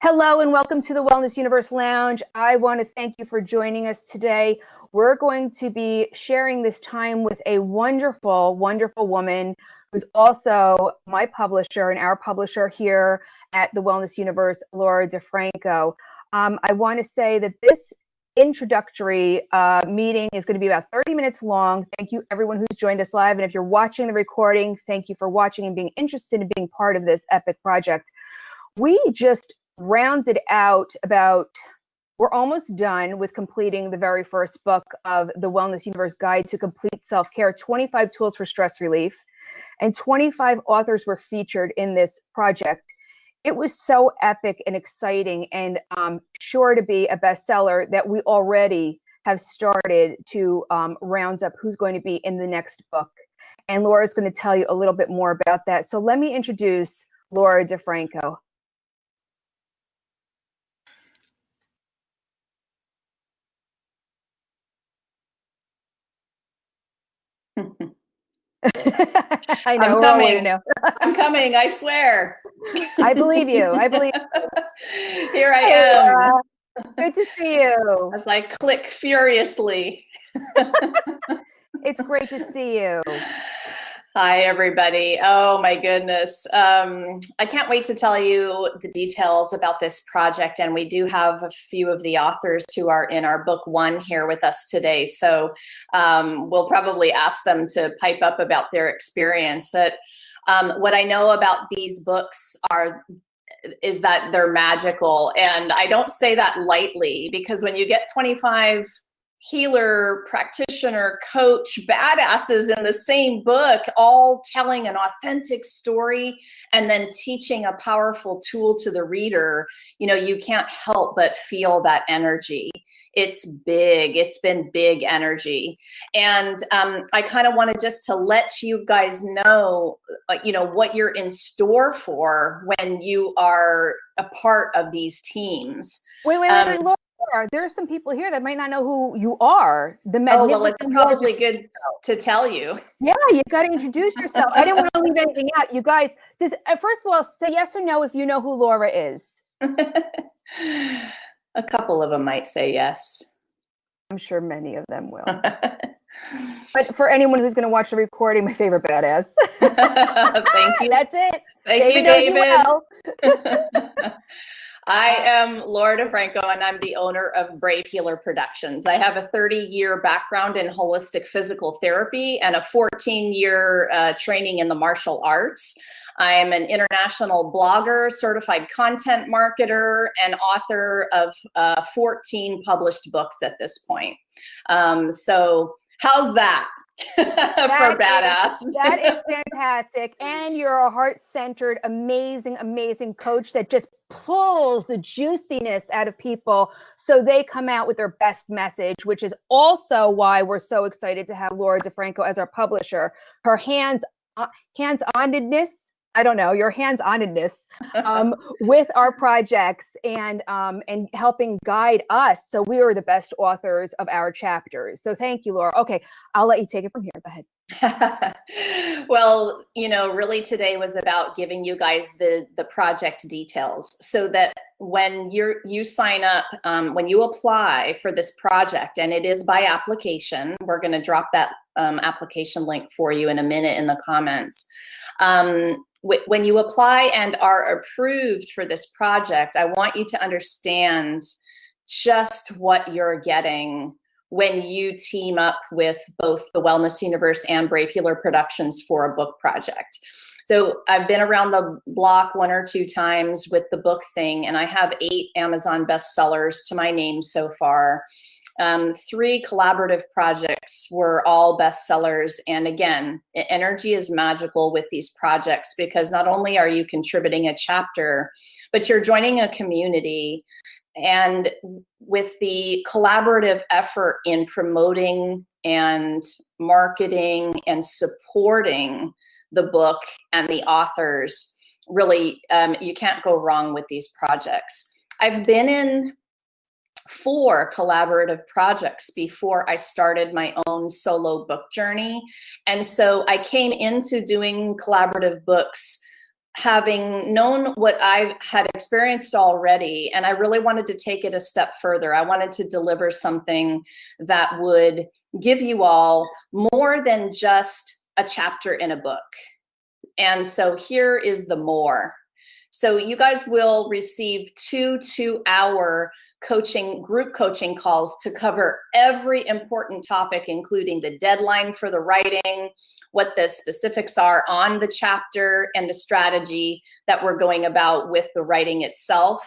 Hello and welcome to the Wellness Universe Lounge. I want to thank you for joining us today. We're going to be sharing this time with a wonderful, wonderful woman who's also my publisher and our publisher here at the Wellness Universe, Laura Defranco. I want to say that this introductory meeting is going to be about 30 minutes long. Thank you everyone who's joined us live. And if you're watching the recording, thank you for watching and being interested in being part of this epic project. We just rounded out we're almost done with completing the very first book of the Wellness Universe Guide to Complete Self-Care, 25 Tools for Stress Relief, and 25 authors were featured in this project. It was so epic and exciting and sure to be a bestseller that we already have started to round up who's going to be in the next book. And Laura's going to tell you a little bit more about that. So let me introduce Laura Defranco. I know. I'm coming. I'm coming. I swear. I believe you. I believe you. Here I am. Laura. Good to see you. As I click furiously. It's great to see you. Hi, everybody. Oh, my goodness. I can't wait to tell you the details about this project. And we do have a few of the authors who are in our book one here with us today. So we'll probably ask them to pipe up about their experience. But what I know about these books is that they're magical. And I don't say that lightly, because when you get 25 healer, practitioner, coach, badasses in the same book, all telling an authentic story and then teaching a powerful tool to the reader, you can't help but feel that energy. It's big. It's been big energy. And I kind of wanted just to let you guys know, what you're in store for when you are a part of these teams. Wait, Laura. There are some people here that might not know who you are. It's probably good to tell you. Yeah, you got to introduce yourself. I didn't want to leave anything out. You guys, first of all, say yes or no if you know who Laura is. A couple of them might say yes. I'm sure many of them will. But for anyone who's going to watch the recording, my favorite badass. Thank you. That's it. Thank you, David. Well. I am Laura Defranco, and I'm the owner of Brave Healer Productions. I have a 30-year background in holistic physical therapy and a 14-year training in the martial arts. I am an international blogger, certified content marketer, and author of 14 published books at this point. So how's that? For badass. That is fantastic. And you're a heart-centered, amazing, amazing coach that just pulls the juiciness out of people so they come out with their best message, which is also why we're so excited to have Laura Defranco as our publisher. Her hands-onedness, I don't know, your hands-onedness with our projects and helping guide us so we are the best authors of our chapters. So thank you, Laura. Okay, I'll let you take it from here. Go ahead. Well, really today was about giving you guys the project details so that when you sign up, when you apply for this project, and it is by application, we're going to drop that application link for you in a minute in the comments. When you apply and are approved for this project, I want you to understand just what you're getting when you team up with both the Wellness Universe and Brave Healer Productions for a book project. So I've been around the block 1 or 2 times with the book thing, and I have 8 Amazon bestsellers to my name so far. 3 collaborative projects were all bestsellers. And again, energy is magical with these projects because not only are you contributing a chapter, but you're joining a community. And with the collaborative effort in promoting and marketing and supporting the book and the authors, really, you can't go wrong with these projects. I've been in 4 collaborative projects before I started my own solo book journey. And so I came into doing collaborative books having known what I had experienced already, and I really wanted to take it a step further. I wanted to deliver something that would give you all more than just a chapter in a book. And so here is the more. So you guys will receive 2 2-hour group coaching calls to cover every important topic, including the deadline for the writing, what the specifics are on the chapter, and the strategy that we're going about with the writing itself,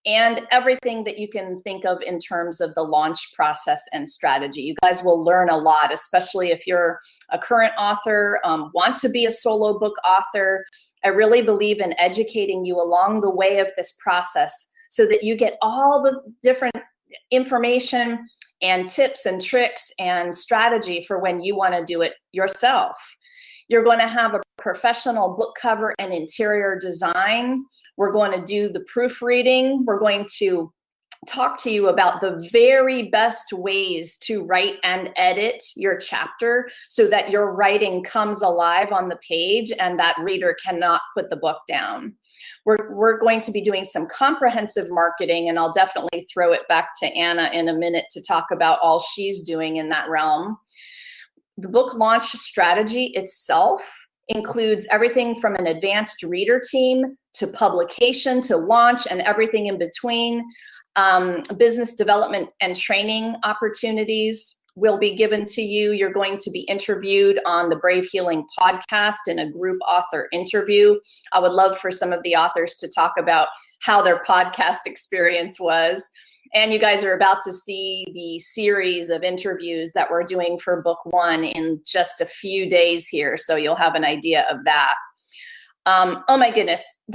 and everything that you can think of in terms of the launch process and strategy. You guys will learn a lot, especially if you're a current author, want to be a solo book author. I really believe in educating you along the way of this process so that you get all the different information and tips and tricks and strategy for when you want to do it yourself. You're going to have a professional book cover and interior design. We're going to do the proofreading. We're going to talk to you about the very best ways to write and edit your chapter so that your writing comes alive on the page and that reader cannot put the book down. We're going to be doing some comprehensive marketing, and I'll definitely throw it back to Anna in a minute to talk about all she's doing in that realm. The book launch strategy itself includes everything from an advanced reader team to publication to launch and everything in between. Business development and training opportunities will be given to you. You're going to be interviewed on the Brave Healing podcast in a group author interview. I would love for some of the authors to talk about how their podcast experience was. And you guys are about to see the series of interviews that we're doing for book 1 in just a few days here. So you'll have an idea of that. Oh my goodness,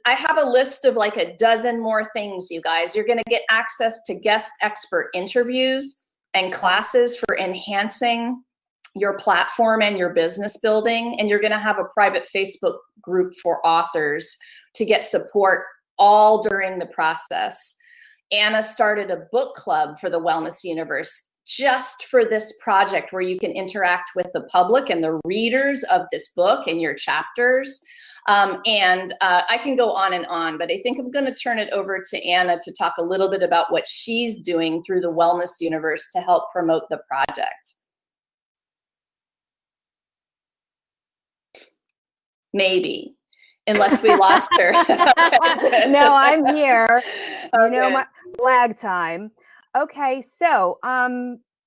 I have a list of like a dozen more things, you guys. You're going to get access to guest expert interviews and classes for enhancing your platform and your business building. And you're going to have a private Facebook group for authors to get support all during the process. Anna started a book club for the Wellness Universe just for this project, where you can interact with the public and the readers of this book and your chapters. I can go on, but I think I'm going to turn it over to Anna to talk a little bit about what she's doing through the Wellness Universe to help promote the project. Maybe. Unless we lost her. Okay. No, I'm here. Okay. You know, my lag time. Okay, so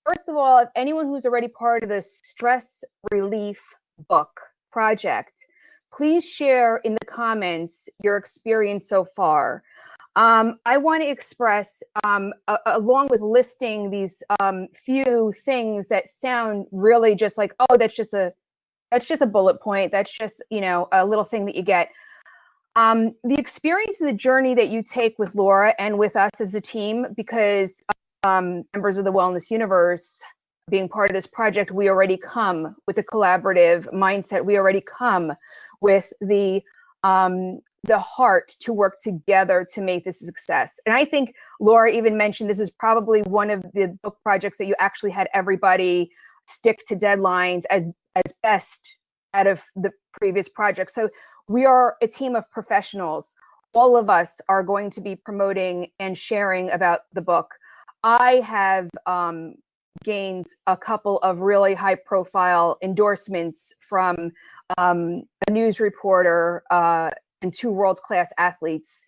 first of all, if anyone who's already part of the stress relief book project, please share in the comments your experience so far. I want to express, along with listing these few things that sound really just like, oh, that's just a bullet point. That's just, you know, a little thing that you get. The experience and the journey that you take with Laura and with us as a team, because members of the Wellness Universe, being part of this project, we already come with a collaborative mindset. We already come with the heart to work together to make this a success. And I think Laura even mentioned this is probably one of the book projects that you actually had everybody stick to deadlines as best out of the previous projects. So we are a team of professionals. All of us are going to be promoting and sharing about the book. I have gained a couple of really high profile endorsements from a news reporter and 2 world-class athletes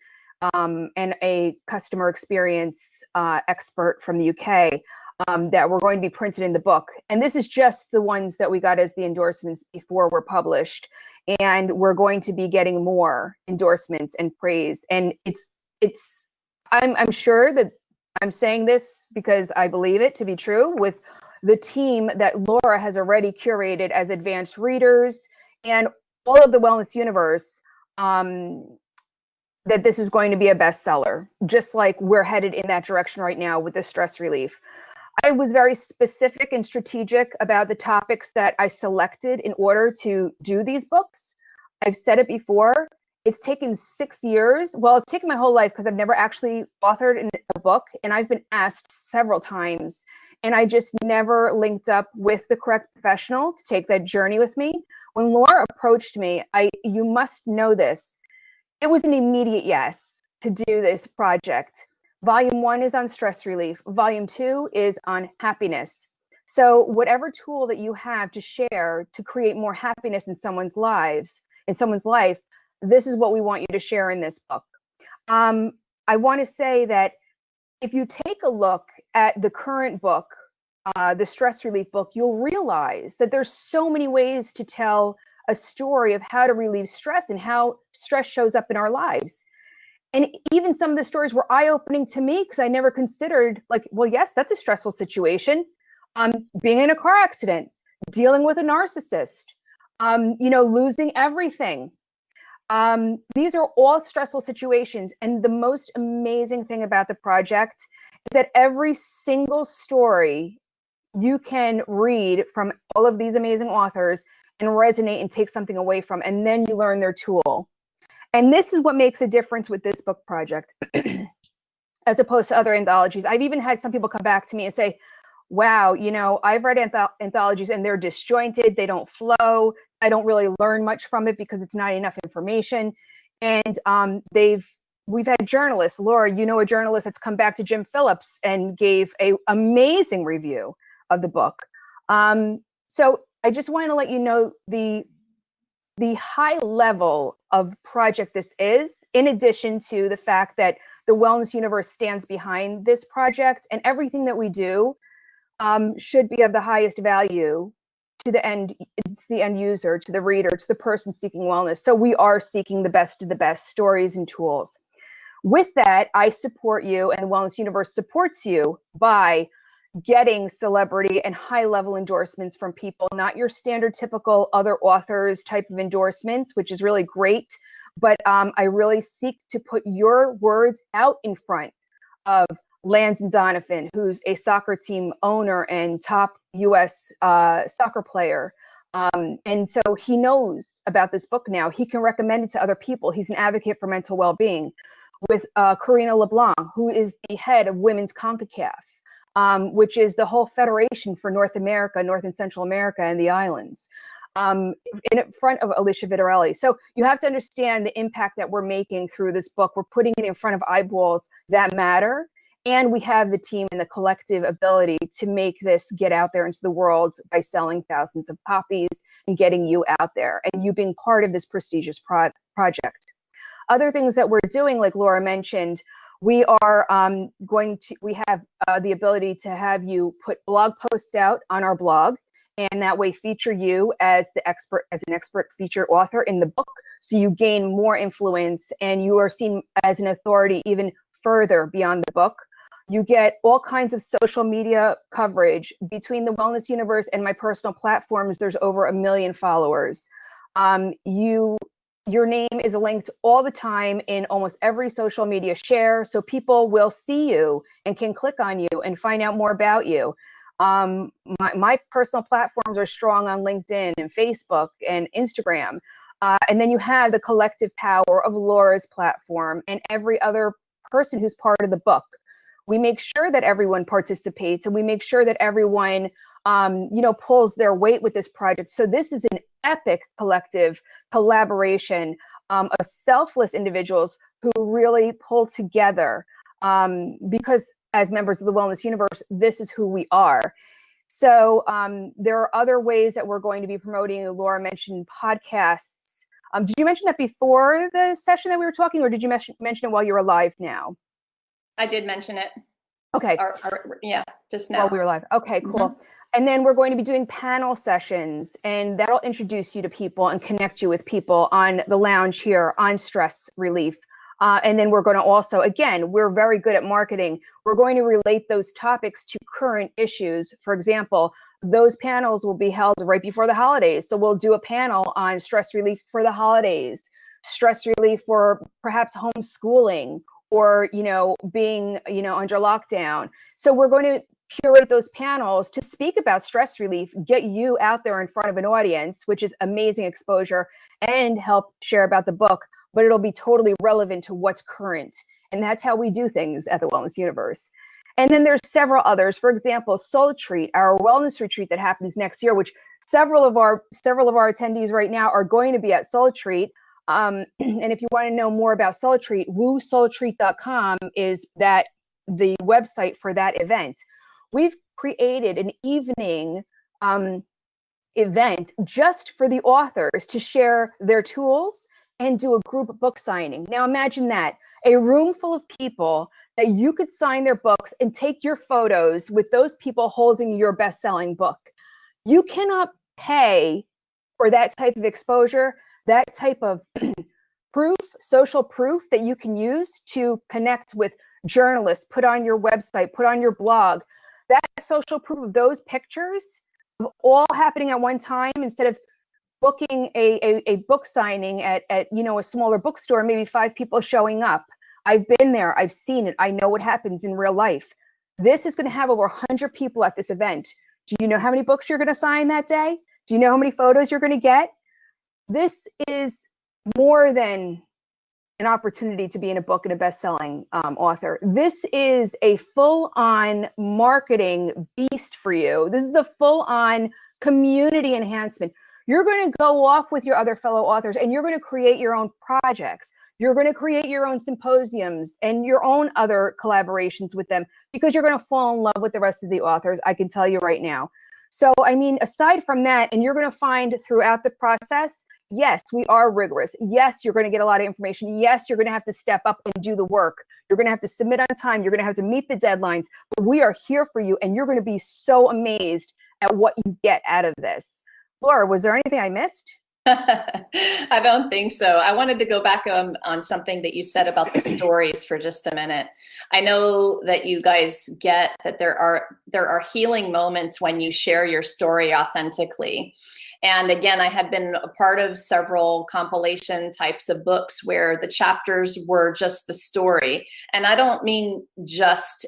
and a customer experience expert from the UK that were going to be printed in the book. And this is just the ones that we got as the endorsements before we're published. And we're going to be getting more endorsements and praise. And I'm sure that I'm saying this because I believe it to be true, with the team that Laura has already curated as advanced readers and all of the Wellness Universe, that this is going to be a bestseller, just like we're headed in that direction right now with the stress relief. I was very specific and strategic about the topics that I selected in order to do these books. I've said it before, It's taken 6 years. Well, it's taken my whole life because I've never actually authored in a book, and I've been asked several times, and I just never linked up with the correct professional to take that journey with me. When Laura approached me, you must know this, it was an immediate yes to do this project. Volume 1 is on stress relief. Volume 2 is on happiness. So whatever tool that you have to share to create more happiness in someone's life, this is what we want you to share in this book. I want to say that if you take a look at the current book, the stress relief book, you'll realize that there's so many ways to tell a story of how to relieve stress and how stress shows up in our lives. And even some of the stories were eye-opening to me because I never considered, like, well, yes, that's a stressful situation. Being in a car accident, dealing with a narcissist, losing everything. These are all stressful situations. And the most amazing thing about the project is that every single story you can read from all of these amazing authors and resonate and take something away from, and then you learn their tool. And this is what makes a difference with this book project as opposed to other anthologies. I've even had some people come back to me and say, wow, I've read anthologies and they're disjointed, they don't flow, I don't really learn much from it because it's not enough information. And we've had journalists, Laura, a journalist that's come back to Jim Phillips and gave an amazing review of the book. So I just wanted to let you know the high level of project this is, in addition to the fact that the Wellness Universe stands behind this project, and everything that we do should be of the highest value to the end user, to the reader, to the person seeking wellness. So we are seeking the best of the best stories and tools. With that, I support you, and the Wellness Universe supports you by getting celebrity and high-level endorsements from people, not your standard typical other authors type of endorsements, which is really great. But I really seek to put your words out in front of Landon Donovan, who's a soccer team owner and top U.S. Soccer player. And so he knows about this book now. He can recommend it to other people. He's an advocate for mental well-being. With Karina LeBlanc, who is the head of Women's CONCACAF, which is the whole federation for North America, North and Central America, and the islands, in front of Alicia Vitarelli. So you have to understand the impact that we're making through this book. We're putting it in front of eyeballs that matter. And we have the team and the collective ability to make this get out there into the world by selling thousands of copies and getting you out there and you being part of this prestigious project. Other things that we're doing, like Laura mentioned, we are we have the ability to have you put blog posts out on our blog, and that way feature you as an expert featured author in the book. So you gain more influence and you are seen as an authority even further beyond the book. You get all kinds of social media coverage between the Wellness Universe and my personal platforms. There's over 1 million followers. Your name is linked all the time in almost every social media share, so people will see you and can click on you and find out more about you. My personal platforms are strong on LinkedIn and Facebook and Instagram. And then you have the collective power of Laura's platform and every other person who's part of the book. We make sure that everyone participates and we make sure that everyone pulls their weight with this project. So this is an epic collective collaboration of selfless individuals who really pull together because as members of the Wellness Universe, this is who we are. So there are other ways that we're going to be promoting. Laura mentioned podcasts. Did you mention that before the session that we were talking, or did you mention it while you were live now? I did mention it. Okay. Yeah, just now. While we were live. Okay, cool. Mm-hmm. And then we're going to be doing panel sessions, and that'll introduce you to people and connect you with people on the lounge here on stress relief. And then we're going to also, again, we're very good at marketing. We're going to relate those topics to current issues. For example, those panels will be held right before the holidays. So we'll do a panel on stress relief for the holidays, stress relief for perhaps homeschooling, or, being, under lockdown. So we're going to curate those panels to speak about stress relief, get you out there in front of an audience, which is amazing exposure, and help share about the book. but it'll be totally relevant to what's current. And that's how we do things at the Wellness Universe. And then there's several others. For example, Soul Treat, our wellness retreat that happens next year, which several of our attendees right now are going to be at Soul Treat. And if you want to know more about Soul Treat, woosoultreat.com is the website for that event. We've created an evening event just for the authors to share their tools and do a group book signing. Now imagine that, a room full of people that you could sign their books and take your photos with those people holding your best-selling book. You cannot pay for that type of exposure, that type of proof, social proof that you can use to connect with journalists, put on your website, put on your blog. That social proof of those pictures of all happening at one time, instead of booking a book signing at a smaller bookstore, maybe 5 people showing up. I've been there, I've seen it, I know what happens in real life. This is going to have over 100 people at this event. Do you know how many books you're going to sign that day? Do you know how many photos you're going to get? This is more than an opportunity to be in a book and a best-selling author. This is a full-on marketing beast for you. This is a full-on community enhancement. You're going to go off with your other fellow authors and you're going to create your own projects. You're going to create your own symposiums and your own other collaborations with them, because you're going to fall in love with the rest of the authors, I can tell you right now. So, I mean, aside from that, and you're going to find throughout the process, yes, we are rigorous. Yes, you're going to get a lot of information. Yes, you're going to have to step up and do the work. You're going to have to submit on time. You're going to have to meet the deadlines. But we are here for you, and you're going to be so amazed at what you get out of this. Laura, was there anything I missed? I don't think so. I wanted to go back on something that you said about the stories for just a minute. I know that you guys get that there are healing moments when you share your story authentically. And again, I had been a part of several compilation types of books where the chapters were just the story. And I don't mean just,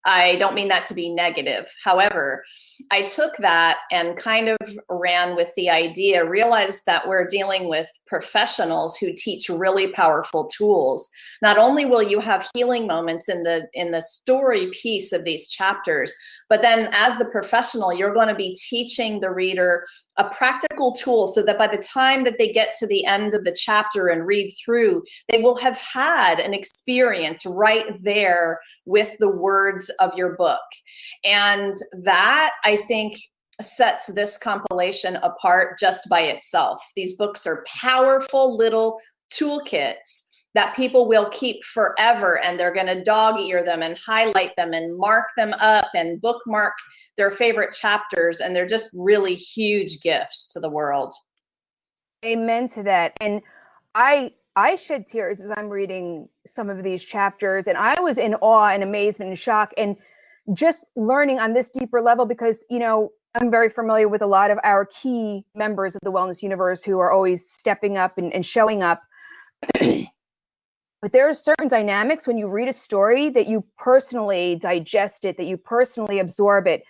I don't mean that to be negative. However, I took that and kind of ran with the idea, realized that we're dealing with professionals who teach really powerful tools. Not only will you have healing moments in the story piece of these chapters, but then as the professional, you're going to be teaching the reader a practical tool so that by the time that they get to the end of the chapter and read through, they will have had an experience right there with the words of your book. And that, I think, sets this compilation apart just by itself. These books are powerful little toolkits that people will keep forever, and they're going to dog ear them and highlight them and mark them up and bookmark their favorite chapters. And they're just really huge gifts to the world. Amen to that. And I shed tears as I'm reading some of these chapters, and I was in awe and amazement and shock, and just learning on this deeper level, because, you know, I'm very familiar with a lot of our key members of the Wellness Universe who are always stepping up and showing up. But there are certain dynamics when you read a story that you personally digest it, that you personally absorb it,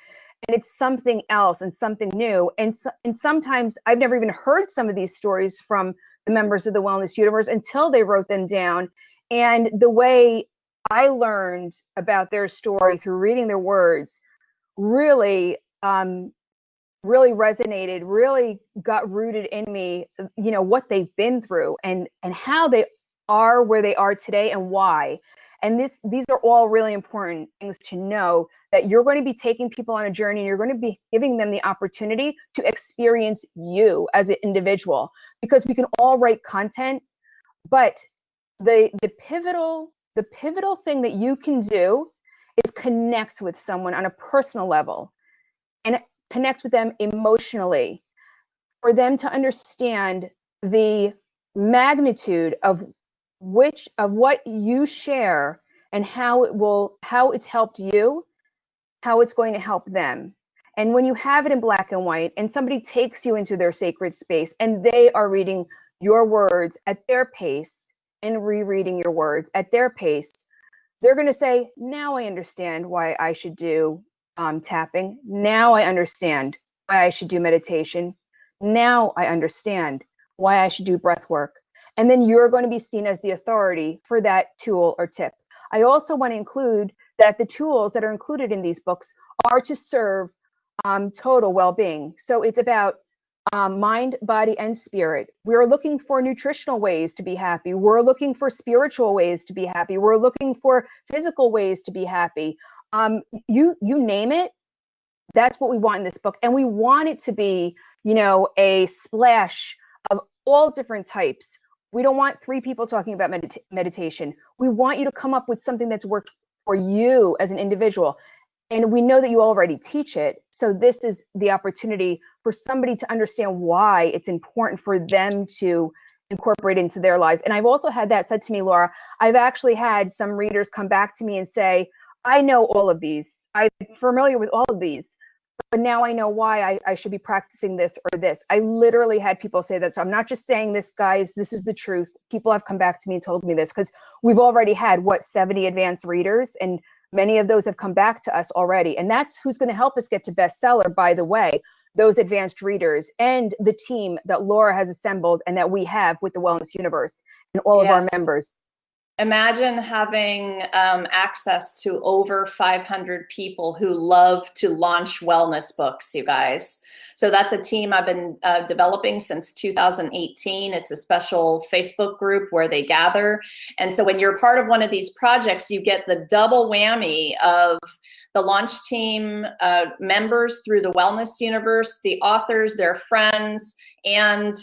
and it's something else and something new. And sometimes I've never even heard some of these stories from the members of the Wellness Universe until they wrote them down. And the way I learned about their story through reading their words really, really resonated, really got rooted in me, you know, what they've been through and how they are where they are today and why. And these are all really important things to know, that you're going to be taking people on a journey and you're going to be giving them the opportunity to experience you as an individual, because we can all write content, but the pivotal thing that you can do is connect with someone on a personal level and connect with them emotionally, for them to understand the magnitude of what you share and how it's helped you, how it's going to help them. And when you have it in black and white and somebody takes you into their sacred space and they are reading your words at their pace and rereading your words at their pace, they're going to say, now I understand why I should do tapping. Now I understand why I should do meditation. Now I understand why I should do breath work. And then you're going to be seen as the authority for that tool or tip. I also want to include that the tools that are included in these books are to serve total well-being. So it's about mind, body, and spirit. We're looking for nutritional ways to be happy. We're looking for spiritual ways to be happy. We're looking for physical ways to be happy. You name it. That's what we want in this book. And we want it to be, a splash of all different types. We don't want 3 people talking about meditation. We want you to come up with something that's worked for you as an individual. And we know that you already teach it. So this is the opportunity for somebody to understand why it's important for them to incorporate into their lives. And I've also had that said to me, Laura. I've actually had some readers come back to me and say, I know all of these. I'm familiar with all of these, but now I know why I should be practicing this or this. I literally had people say that. So I'm not just saying this, guys, this is the truth. People have come back to me and told me this, because we've already had 70 advanced readers, and many of those have come back to us already. And that's who's going to help us get to bestseller, by the way, those advanced readers and the team that Laura has assembled and that we have with the Wellness Universe and all of our members. Imagine having access to over 500 people who love to launch wellness books, you guys. So that's a team I've been developing since 2018. It's a special Facebook group where they gather. And so when you're part of one of these projects, you get the double whammy of the launch team members through the Wellness Universe, the authors, their friends, and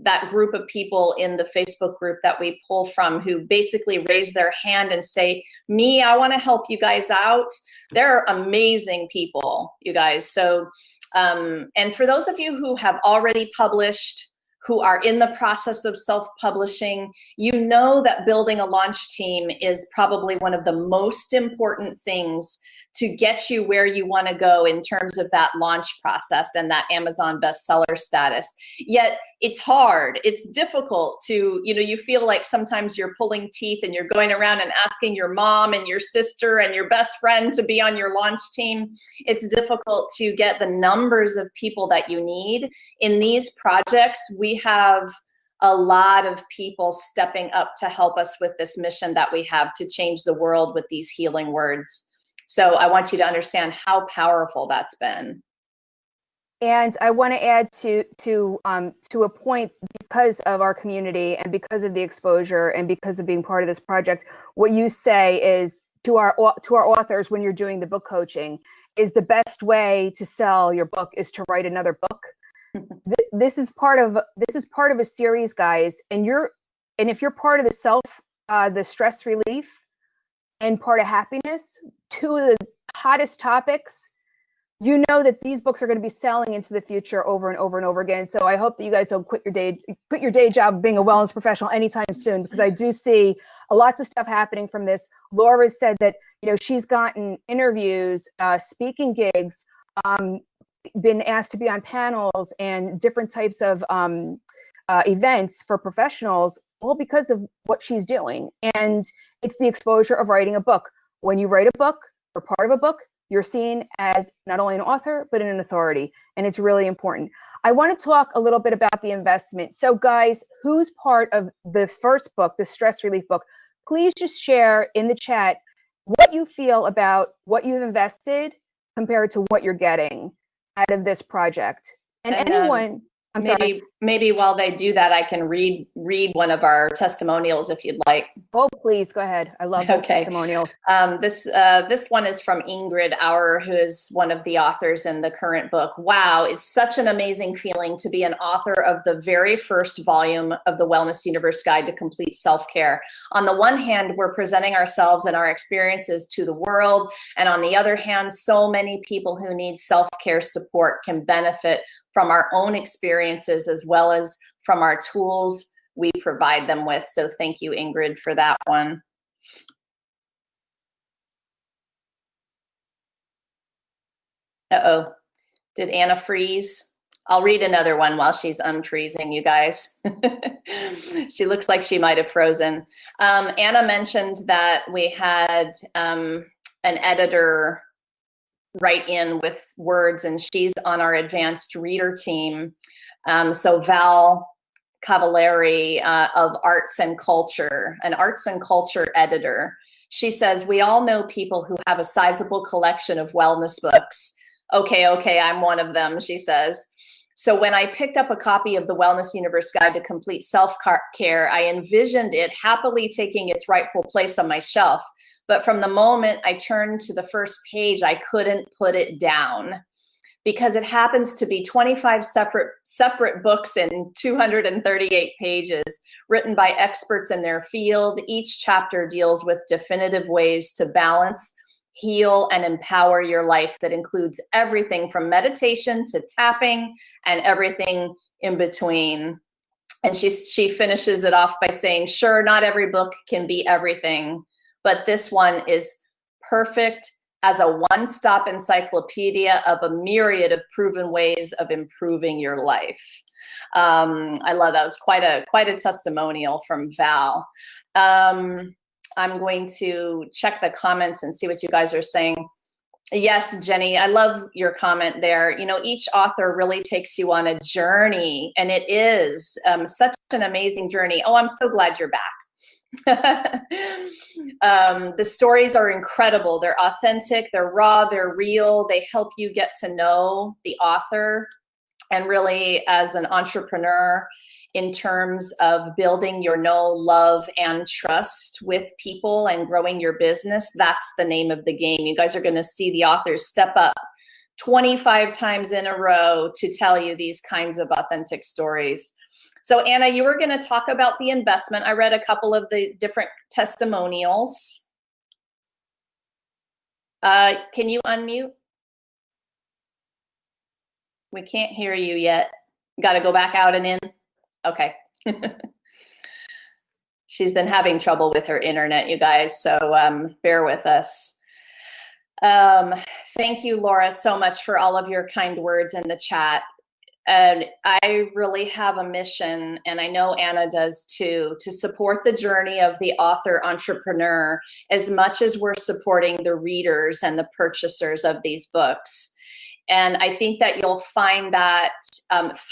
that group of people in the Facebook group that we pull from, who basically raise their hand and say, me, I want to help you guys out. They're amazing people, you guys. So, and for those of you who have already published, who are in the process of self-publishing, you know that building a launch team is probably one of the most important things to get you where you want to go in terms of that launch process and that Amazon bestseller status. Yet it's hard, it's difficult to, you feel like sometimes you're pulling teeth and you're going around and asking your mom and your sister and your best friend to be on your launch team. It's difficult to get the numbers of people that you need. In these projects, we have a lot of people stepping up to help us with this mission that we have to change the world with these healing words. So I want you to understand how powerful that's been. And I want to add to a point, because of our community and because of the exposure and because of being part of this project, what you say is to our authors when you're doing the book coaching is the best way to sell your book is to write another book. This is part of a series, guys, and if you're part of the stress relief and part of happiness, 2 of the hottest topics, you know that these books are going to be selling into the future over and over and over again. So I hope that you guys don't quit your day job of being a wellness professional anytime soon, because I do see lots of stuff happening from this. Laura said that she's gotten interviews, speaking gigs, been asked to be on panels and different types of events for professionals, all because of what she's doing. And it's the exposure of writing a book. When you write a book or part of a book, you're seen as not only an author, but an authority. And it's really important. I want to talk a little bit about the investment. So guys, who's part of the first book, the stress relief book, please just share in the chat what you feel about what you've invested compared to what you're getting out of this project. And anyone, maybe while they do that, I can read one of our testimonials if you'd like. Oh, please go ahead. I love those testimonials. This one is from Ingrid Auer, who is one of the authors in the current book. Wow, it's such an amazing feeling to be an author of the very first volume of the Wellness Universe Guide to Complete Self-Care. On the one hand, we're presenting ourselves and our experiences to the world. And on the other hand, so many people who need self-care support can benefit from our own experiences as well as from our tools we provide them with. So thank you, Ingrid, for that one. Uh-oh, did Anna freeze? I'll read another one while she's unfreezing, you guys. She looks like she might have frozen. Anna mentioned that we had an editor write in with words, and she's on our advanced reader team. So Val, Cavallari of Arts and Culture, an arts and culture editor. She says, we all know people who have a sizable collection of wellness books. Okay, I'm one of them, she says. So when I picked up a copy of the Wellness Universe Guide to Complete Self-Care, I envisioned it happily taking its rightful place on my shelf. But from the moment I turned to the first page, I couldn't put it down, because it happens to be 25 separate books in 238 pages, written by experts in their field. Each chapter deals with definitive ways to balance, heal, and empower your life. That includes everything from meditation to tapping and everything in between. And she finishes it off by saying, sure, not every book can be everything, but this one is perfect as a one-stop encyclopedia of a myriad of proven ways of improving your life. I love that. It was quite a testimonial from Val. I'm going to check the comments and see what you guys are saying. Yes, Jenny, I love your comment there. You know, each author really takes you on a journey, and it is such an amazing journey. Oh, I'm so glad you're back. The stories are incredible. They're authentic, they're raw, they're real. They help you get to know the author. And really, as an entrepreneur, in terms of building your know, love, and trust with people and growing your business, that's the name of the game. You guys are going to see the authors step up 25 times in a row to tell you these kinds of authentic stories. So Anna, you were going to talk about the investment. I read a couple of the different testimonials. Can you unmute? We can't hear you yet. Got to go back out and in. Okay. She's been having trouble with her internet, you guys, so bear with us. Thank you, Laura, so much for all of your kind words in the chat. And I really have a mission, and I know Anna does too, to support the journey of the author entrepreneur as much as we're supporting the readers and the purchasers of these books. And I think that you'll find that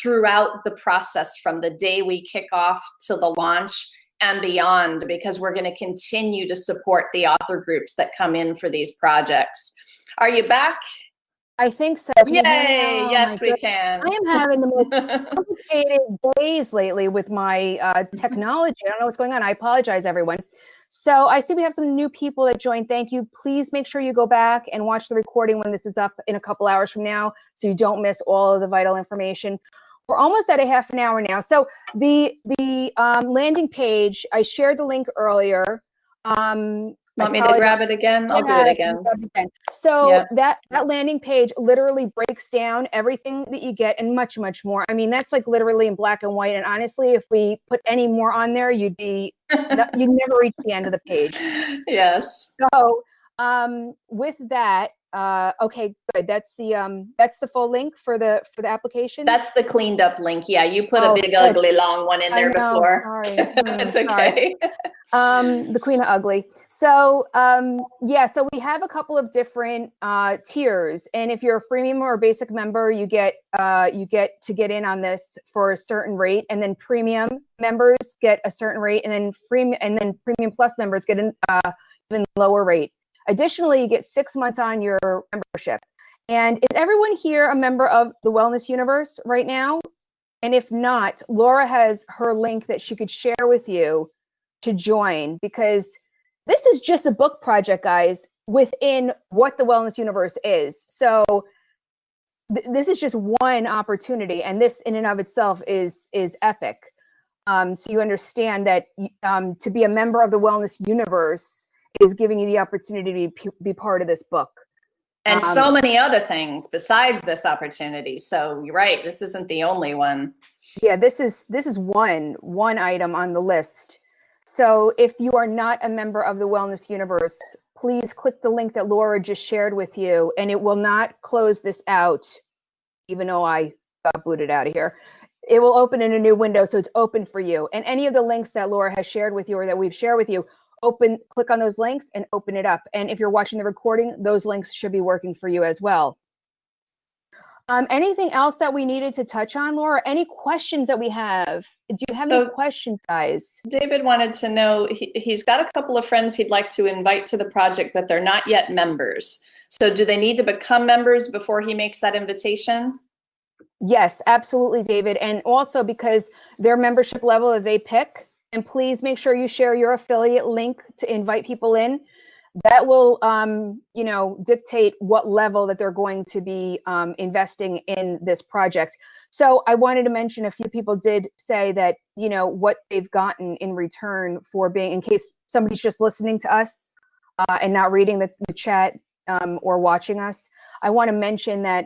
throughout the process, from the day we kick off to the launch and beyond, because we're going to continue to support the author groups that come in for these projects. Are you back? I think so. Yay! Yes, we can. I am having the most complicated days lately with my technology. I don't know what's going on. I apologize, everyone. So I see we have some new people that joined. Thank you. Please make sure you go back and watch the recording when this is up in a couple hours from now, so you don't miss all of the vital information. We're almost at a half an hour now. So the landing page, I shared the link earlier. Want me to grab it again? I'll do it again. So that landing page literally breaks down everything that you get and much, much more. I mean, that's like literally in black and white. And honestly, if we put any more on there, you'd never reach the end of the page. Yes. So with that, okay, good. That's the full link for the application. That's the cleaned up link. Yeah, you put a big, ugly, long one in there before. Sorry. It's okay. The Queen of Ugly. So yeah, so we have a couple of different tiers, and if you're a freemium or a basic member, you get to get in on this for a certain rate, and then premium members get a certain rate, and then premium plus members get an even lower rate. Additionally, you get 6 months on your membership. And is everyone here a member of the Wellness Universe right now? And if not, Laura has her link that she could share with you to join, because this is just a book project, guys, within what the Wellness Universe is. So this is just one opportunity, and this in and of itself is epic. So you understand that to be a member of the Wellness Universe is giving you the opportunity to be part of this book. And so many other things besides this opportunity. So you're right, this isn't the only one. Yeah, this is one item on the list. So if you are not a member of the Wellness Universe, please click the link that Laura just shared with you, and it will not close this out, even though I got booted out of here. It will open in a new window, so it's open for you. And any of the links that Laura has shared with you or that we've shared with you, click on those links and open it up. And if you're watching the recording, those links should be working for you as well. Anything else that we needed to touch on, Laura? Any questions that we have? Do you have any questions, guys? David wanted to know, he's got a couple of friends he'd like to invite to the project, but they're not yet members. So do they need to become members before he makes that invitation? Yes, absolutely, David. And also because their membership level that they pick, and please make sure you share your affiliate link to invite people in. That will, dictate what level that they're going to be investing in this project. So I wanted to mention a few people did say that, what they've gotten in return for being, in case somebody's just listening to us and not reading the chat or watching us. I want to mention that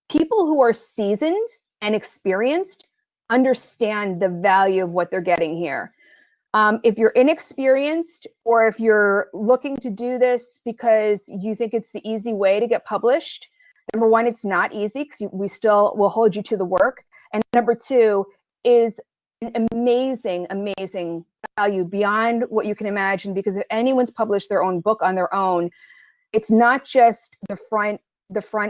people who are seasoned and experienced understand the value of what they're getting here. If you're inexperienced, or if you're looking to do this because you think it's the easy way to get published, number one, it's not easy because we still will hold you to the work. And number two is an amazing, amazing value beyond what you can imagine, because if anyone's published their own book on their own, it's not just the front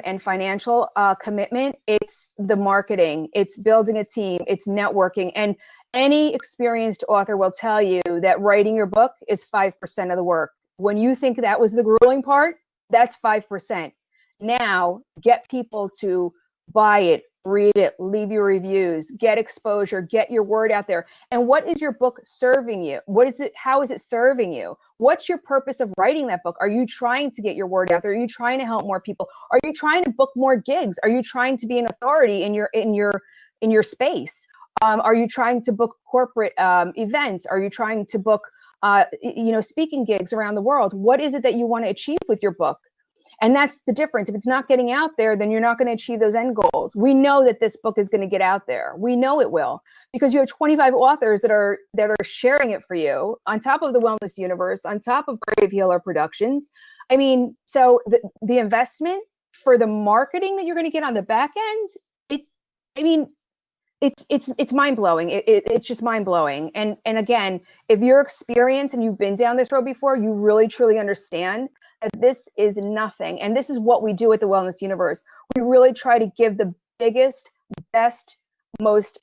end financial commitment, it's the marketing, it's building a team, it's networking. And any experienced author will tell you that writing your book is 5% of the work. When you think that was the grueling part, that's 5%. Now get people to buy it, read it, leave your reviews, get exposure, get your word out there. And what is your book serving you? What is it? How is it serving you? What's your purpose of writing that book? Are you trying to get your word out there? Are you trying to help more people? Are you trying to book more gigs? Are you trying to be an authority in your space? Are you trying to book corporate events? Are you trying to book speaking gigs around the world? What is it that you want to achieve with your book? And that's the difference. If it's not getting out there, then you're not going to achieve those end goals. We know that this book is going to get out there. We know it will, because you have 25 authors that are sharing it for you, on top of the Wellness Universe, on top of Brave Healer Productions. I mean, so the investment for the marketing that you're going to get on the back end, it's mind-blowing. It's just mind-blowing. And again, if you're experienced and you've been down this road before, you really truly understand that this is nothing. And this is what we do at the Wellness Universe. We really try to give the biggest, best, most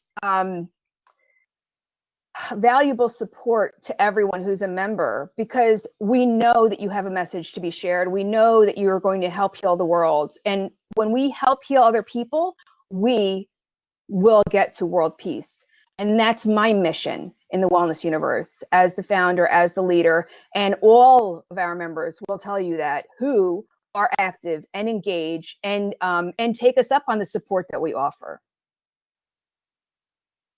valuable support to everyone who's a member, because we know that you have a message to be shared. We know that you're going to help heal the world. And when we help heal other people, we will get to world peace. And that's my mission in the Wellness Universe as the founder, as the leader. And all of our members will tell you that, who are active and engaged and take us up on the support that we offer.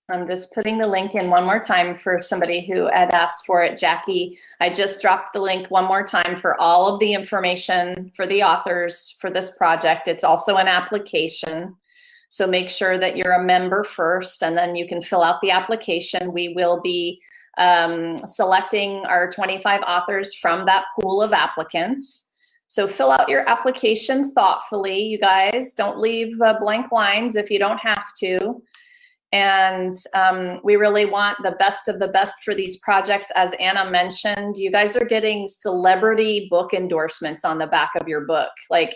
I'm just putting the link in one more time for somebody who had asked for it. Jackie, I just dropped the link one more time for all of the information for the authors for this project. It's also an application. So make sure that you're a member first, and then you can fill out the application. We will be selecting our 25 authors from that pool of applicants. So fill out your application thoughtfully, you guys. Don't leave blank lines if you don't have to. And we really want the best of the best for these projects. As Anna mentioned, you guys are getting celebrity book endorsements on the back of your book. Like,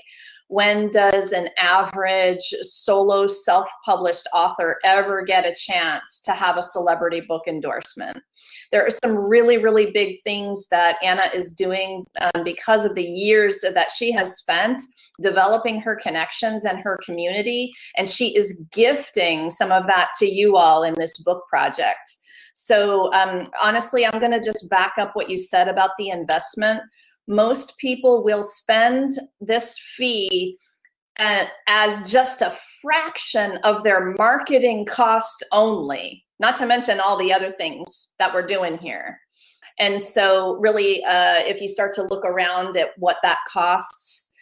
when does an average solo self-published author ever get a chance to have a celebrity book endorsement? There are some really, really big things that Anna is doing because of the years that she has spent developing her connections and her community, and she is gifting some of that to you all in this book project. So honestly, I'm going to just back up what you said about the investment. Most people will spend this fee as just a fraction of their marketing cost only, not to mention all the other things that we're doing here. And so really, if you start to look around at what that costs,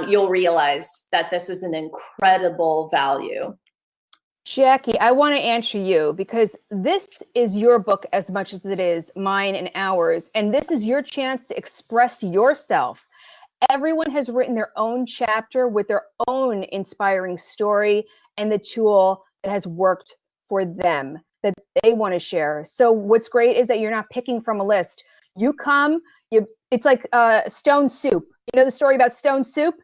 you'll realize that this is an incredible value. Jackie, I want to answer you, because this is your book as much as it is mine and ours. And this is your chance to express yourself. Everyone has written their own chapter with their own inspiring story and the tool that has worked for them that they want to share. So what's great is that you're not picking from a list. You come, it's like stone soup. You know the story about stone soup?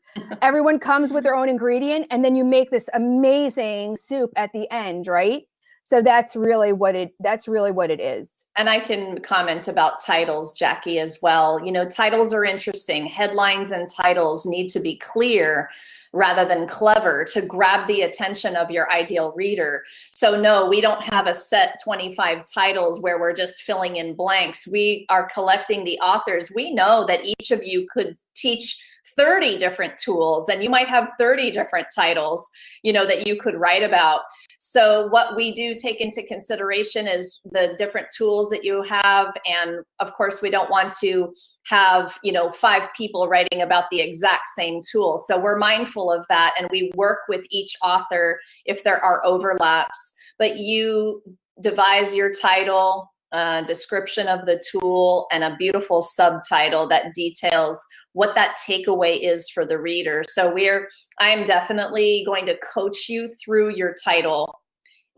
Everyone comes with their own ingredient, and then you make this amazing soup at the end, right? So that's really what it is. And I can comment about titles, Jackie, as well. You know, titles are interesting. Headlines and titles need to be clear rather than clever to grab the attention of your ideal reader. So no, we don't have a set 25 titles where we're just filling in blanks. We are collecting the authors. We know that each of you could teach 30 different tools, and you might have 30 different titles, you know, that you could write about. So what we do take into consideration is the different tools that you have. And of course, we don't want to have, you know, 5 people writing about the exact same tool. So we're mindful of that, and we work with each author if there are overlaps. But you devise your title, description of the tool, and a beautiful subtitle that details what that takeaway is for the reader. So I am definitely going to coach you through your title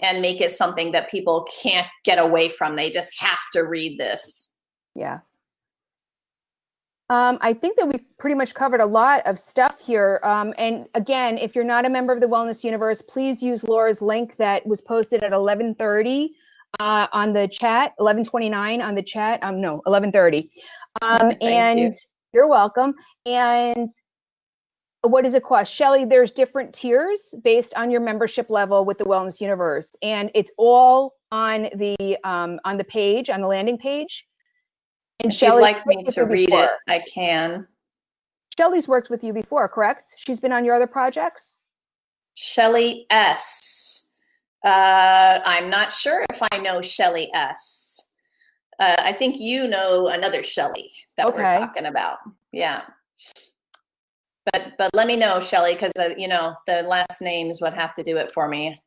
and make it something that people can't get away from. They just have to read this. Yeah. I think that we've pretty much covered a lot of stuff here. And again, if you're not a member of the Wellness Universe, please use Laura's link that was posted at 11:30 on the chat, 11:29 on the chat. No, 11:30. And you're welcome. And what does it cost? Shelley, there's different tiers based on your membership level with the Wellness Universe. And it's all on the page, on the landing page. And if you'd like me to read it, I can. Shelley's worked with you before, correct? She's been on your other projects? Shelley S. I'm not sure if I know Shelley S. I think you know another Shelley that we're talking about. Yeah. But let me know, Shelley, because you know, the last names would have to do it for me.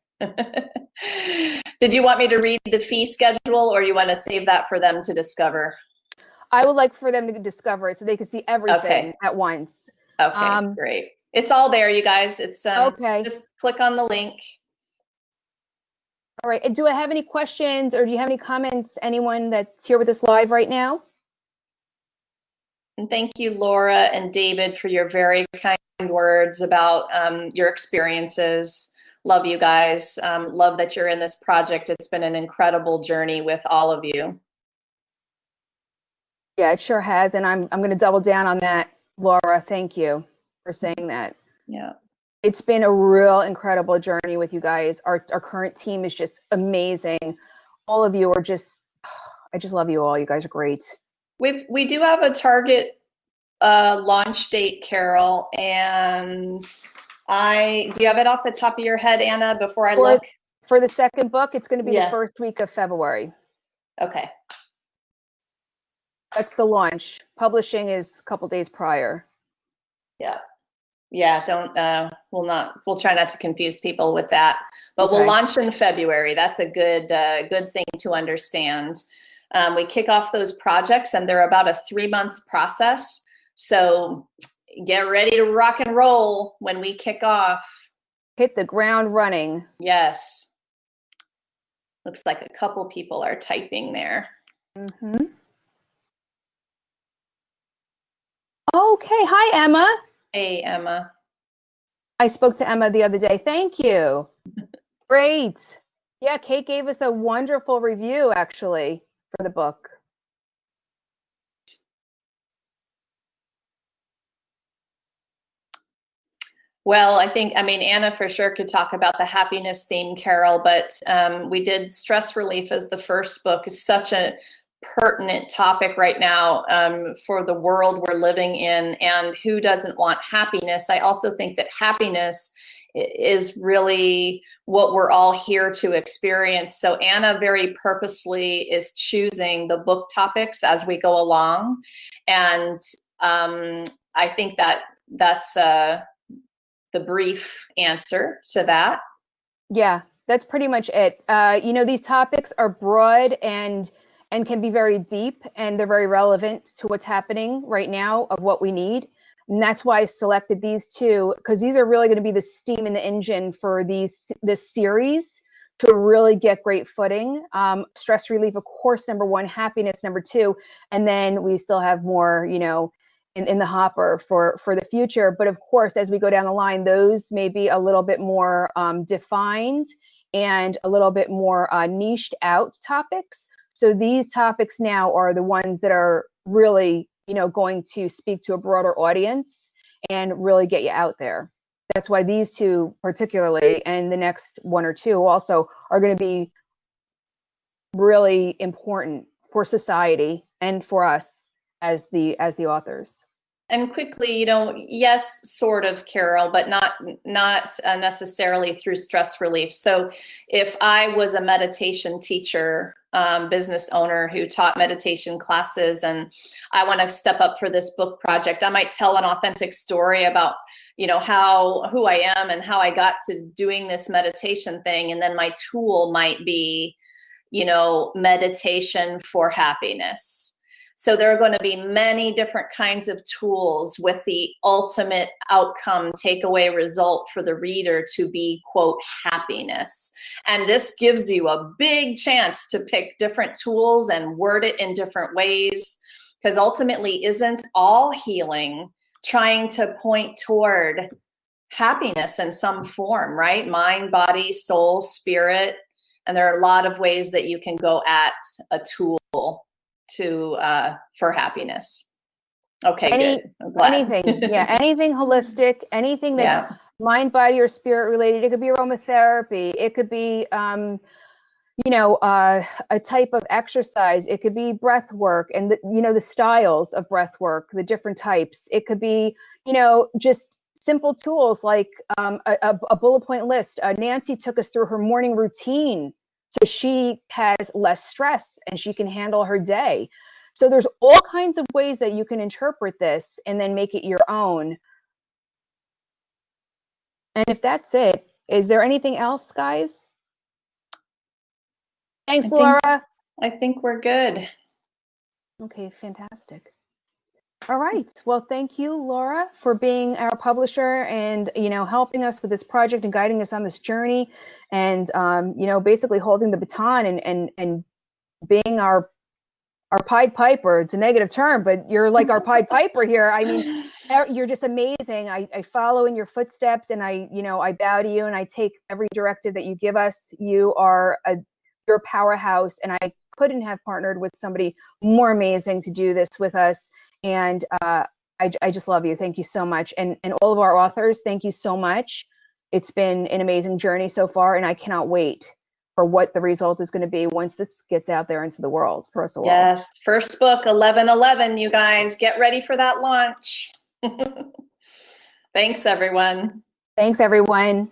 Did you want me to read the fee schedule, or you want to save that for them to discover? I would like for them to discover it so they can see everything at once. Okay, great. It's all there, you guys. It's just click on the link. All right. And do I have any questions, or do you have any comments? Anyone that's here with us live right now? And thank you, Laura and David, for your very kind words about your experiences. Love you guys. Love that you're in this project. It's been an incredible journey with all of you. Yeah, it sure has. And I'm going to double down on that, Laura. Thank you for saying that. Yeah. It's been a real incredible journey with you guys. Our current team is just amazing. All of you are just, I just love you all. You guys are great. We do have a target launch date, Carol, and do you have it off the top of your head, Anna, before I look? For the second book, it's going to be the first week of February. Okay. That's the launch. Publishing is a couple days prior. Yeah. Yeah, we'll try not to confuse people with that, but we'll launch in February. That's a good thing to understand. We kick off those projects, and they're about a 3-month process. So get ready to rock and roll when we kick off. Hit the ground running. Yes. Looks like a couple people are typing there. Mm-hmm. Okay. Hi, Emma. Hey, Emma. I spoke to Emma the other day. Thank you. Great. Yeah, Kate gave us a wonderful review, actually, for the book. Well, I mean, Anna for sure could talk about the happiness theme, Carol, but we did stress relief as the first book. Is such a pertinent topic right now for the world we're living in, and who doesn't want happiness? I also think that happiness is really what we're all here to experience. So Anna very purposely is choosing the book topics as we go along, and I think that's the brief answer to that. Yeah, that's pretty much it. You know, these topics are broad and can be very deep, and they're very relevant to what's happening right now of what we need. And that's why I selected these two, because these are really going to be the steam in the engine for this series. to really get great footing. Stress relief, of course, number one, happiness, number two, and then we still have more, you know, in the hopper for the future. But of course, as we go down the line, those may be a little bit more defined and a little bit more niched out topics. So these topics now are the ones that are really, you know, going to speak to a broader audience and really get you out there. That's why these two particularly, and the next one or two also, are going to be really important for society and for us as the authors. And quickly, you know, yes, sort of, Carol, but not necessarily through stress relief. So if I was a meditation teacher, business owner who taught meditation classes, and I want to step up for this book project, I might tell an authentic story about, you know, who I am and how I got to doing this meditation thing. And then my tool might be, you know, meditation for happiness. So there are going to be many different kinds of tools with the ultimate outcome, takeaway result for the reader to be, quote, happiness. And this gives you a big chance to pick different tools and word it in different ways, because ultimately, isn't all healing trying to point toward happiness in some form, right? Mind, body, soul, spirit. And there are a lot of ways that you can go at a tool to for happiness. Okay, good. I'm glad. Anything, yeah, anything holistic, anything that's mind, body, or spirit related. It could be aromatherapy. It could be, you know, a type of exercise. It could be breath work, and you know, the styles of breath work, the different types. It could be, you know, just simple tools like a bullet point list. Nancy took us through her morning routine, so she has less stress and she can handle her day. So there's all kinds of ways that you can interpret this and then make it your own. And if that's it, is there anything else, guys? Thanks, Laura. I think we're good. Okay, fantastic. All right. Well, thank you, Laura, for being our publisher and, you know, helping us with this project and guiding us on this journey, and, you know, basically holding the baton and being our Pied Piper. It's a negative term, but you're like our Pied Piper here. I mean, you're just amazing. I follow in your footsteps, and I bow to you, and I take every directive that you give us. You are you're a powerhouse, and I couldn't have partnered with somebody more amazing to do this with us. And I just love you. Thank you so much. And all of our authors, thank you so much. It's been an amazing journey so far, and I cannot wait for what the result is going to be once this gets out there into the world for us all. Yes, first book, 11/11, you guys. Get ready for that launch. Thanks, everyone. Thanks, everyone.